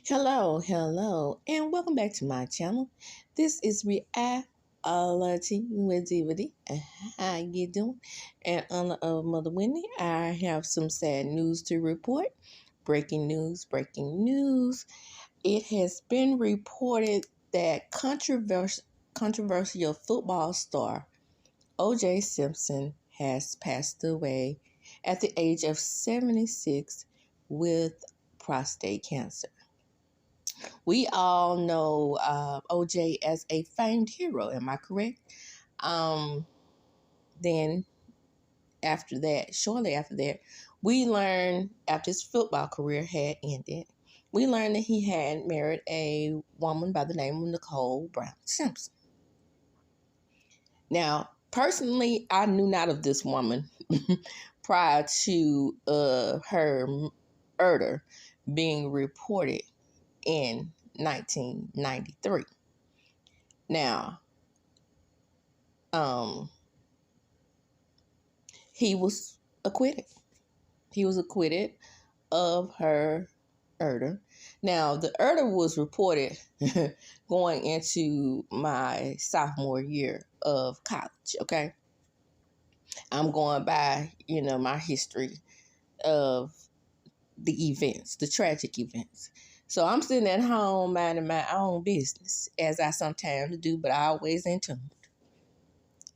Hello, and welcome back to my channel. This is Reality with DVD. How you doing? In honor of Mother Wendy, I have some sad news to report. Breaking news. It has been reported that controversial football star O.J. Simpson has passed away at the age of 76 with prostate cancer. We all know OJ as a famed hero. Am I correct? Then shortly after that, we learned after his football career had ended, we learned that he had married a woman by the name of Nicole Brown Simpson. Now, personally, I knew not of this woman prior to her murder being reported in 1993. Now, he was acquitted. He was acquitted of her murder. Now, the murder was reported going into my sophomore year of college, okay? I'm going by, my history of the events, the tragic events. So I'm sitting at home minding my own business, as I sometimes do, but I always in tune.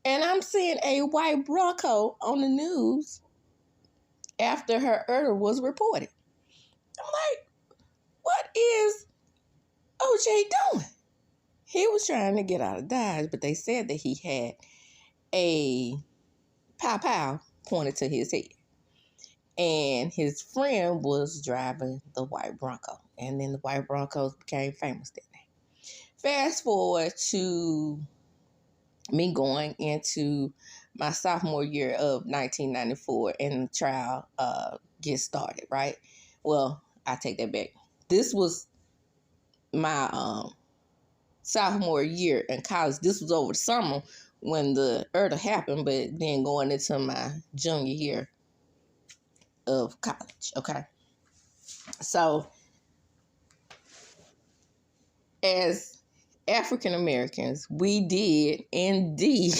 And I'm seeing a white Bronco on the news after her murder was reported. I'm like, what is OJ doing? He was trying to get out of Dodge, but they said that he had a pow pointed to his head. And his friend was driving the white Bronco. And then the white Broncos became famous that day. Fast forward to me going into my sophomore year of 1994 and the trial gets started, right? Well, I take that back. This was my sophomore year in college. This was over the summer when the murder happened, but then going into my junior year of college, okay? So, as African Americans, we did indeed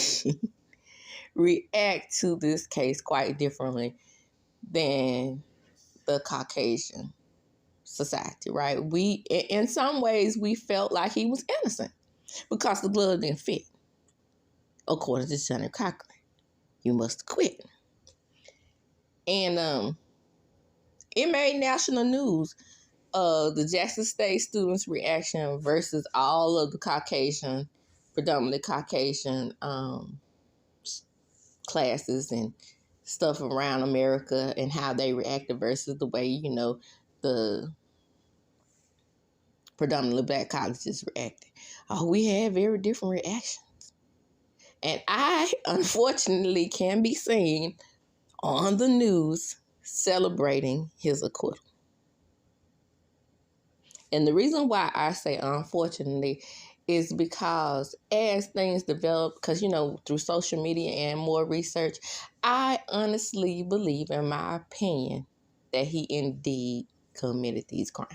react to this case quite differently than the Caucasian society, right? We, in some ways, we felt like he was innocent because the blood didn't fit. According to Johnny Cochran, you must quit. And it made national news. The Jackson State students' reaction versus all of the predominantly Caucasian classes and stuff around America and how they reacted versus the way, the predominantly black colleges reacted. Oh, we had very different reactions. And I, unfortunately, can be seen on the news celebrating his acquittal. And the reason why I say unfortunately is because as things develop, because, through social media and more research, I honestly believe, in my opinion, that he indeed committed these crimes.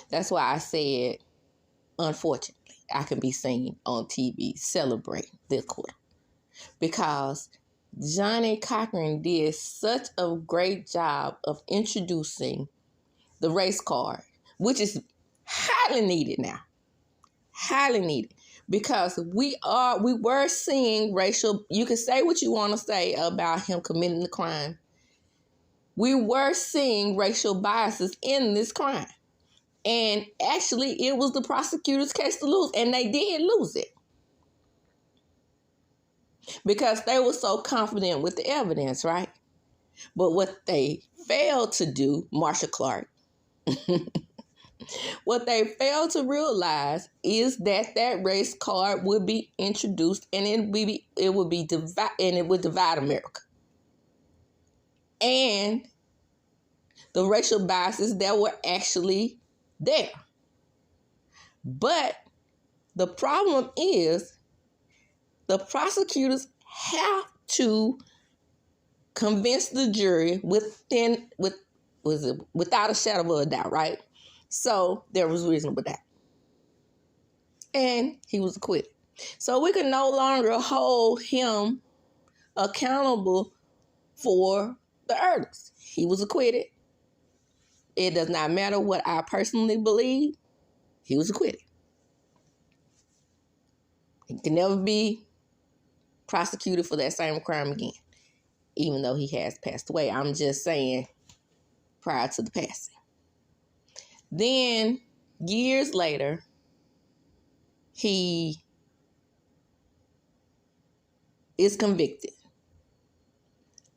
That's why I said, unfortunately, I can be seen on TV celebrating the acquittal. Because Johnny Cochran did such a great job of introducing the race card, which is highly needed now. Highly needed. Because we were seeing racial, you can say what you want to say about him committing the crime. We were seeing racial biases in this crime. And actually, it was the prosecutor's case to lose. And they did lose it. Because they were so confident with the evidence, right? But what they failed to do, Marsha Clark, what they failed to realize is that race card would be introduced and it would divide America. And the racial biases that were actually there. But the problem is the prosecutors have to convince the jury with Was it without a shadow of a doubt, right? So there was reasonable doubt. And he was acquitted. So we can no longer hold him accountable for the Erders. He was acquitted. It does not matter what I personally believe. He was acquitted. He can never be prosecuted for that same crime again, even though he has passed away. I'm just saying prior to the passing. Then, years later, he is convicted.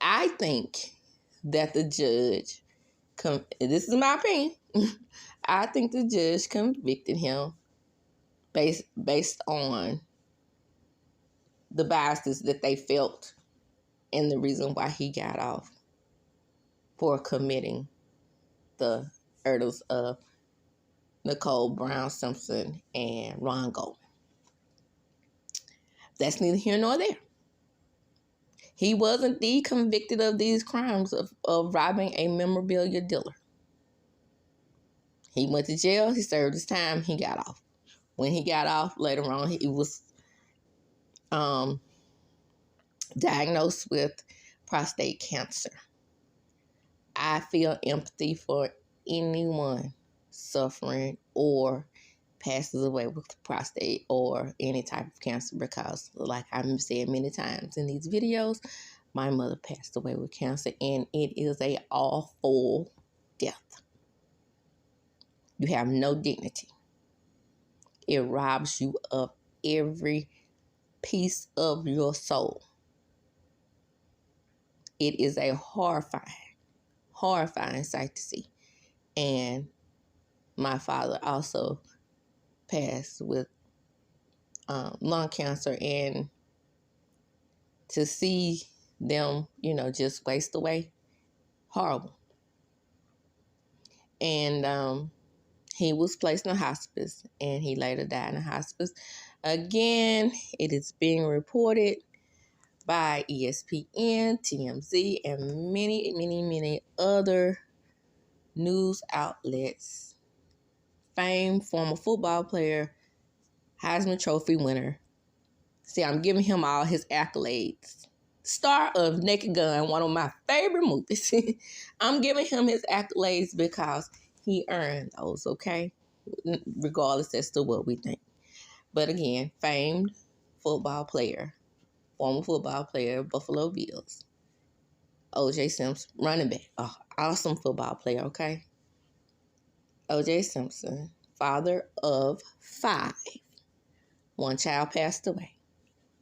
I think that the judge, this is my opinion, I think the judge convicted him based on the biases that they felt and the reason why he got off for committing the murders of Nicole Brown Simpson and Ron Goldman. That's neither here nor there. He was indeed convicted of these crimes of robbing a memorabilia dealer. He went to jail. He served his time. He got off. When he got off, later on, he was diagnosed with prostate cancer. I feel empathy for anyone suffering or passes away with prostate or any type of cancer because, like I've said many times in these videos, my mother passed away with cancer, and it is an awful death. You have no dignity. It robs you of every piece of your soul. It is a horrifying sight to see. And my father also passed with lung cancer, and to see them, just waste away, horrible. And he was placed in a hospice, and he later died in a hospice. Again, it is being reported by ESPN, TMZ, and many, many, many other news outlets. Famed former football player, Heisman Trophy winner. See, I'm giving him all his accolades. Star of Naked Gun, one of my favorite movies. I'm giving him his accolades because he earned those, okay? Regardless as to what we think. But again, famed football player, former football player, Buffalo Bills. O.J. Simpson, running back. Oh, awesome football player, okay? O.J. Simpson, father of 5. One child passed away.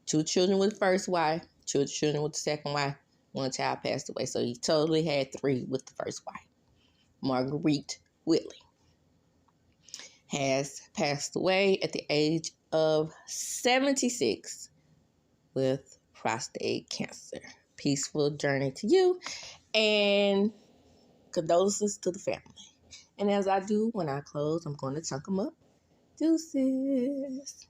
2 children with the first wife, 2 children with the second wife, 1 child passed away. So he totally had 3 with the first wife. Marguerite Whitley has passed away at the age of 76 with prostate cancer. Peaceful journey to you, and condolences to the family. And as I do when I close, I'm going to chunk them up. Deuces.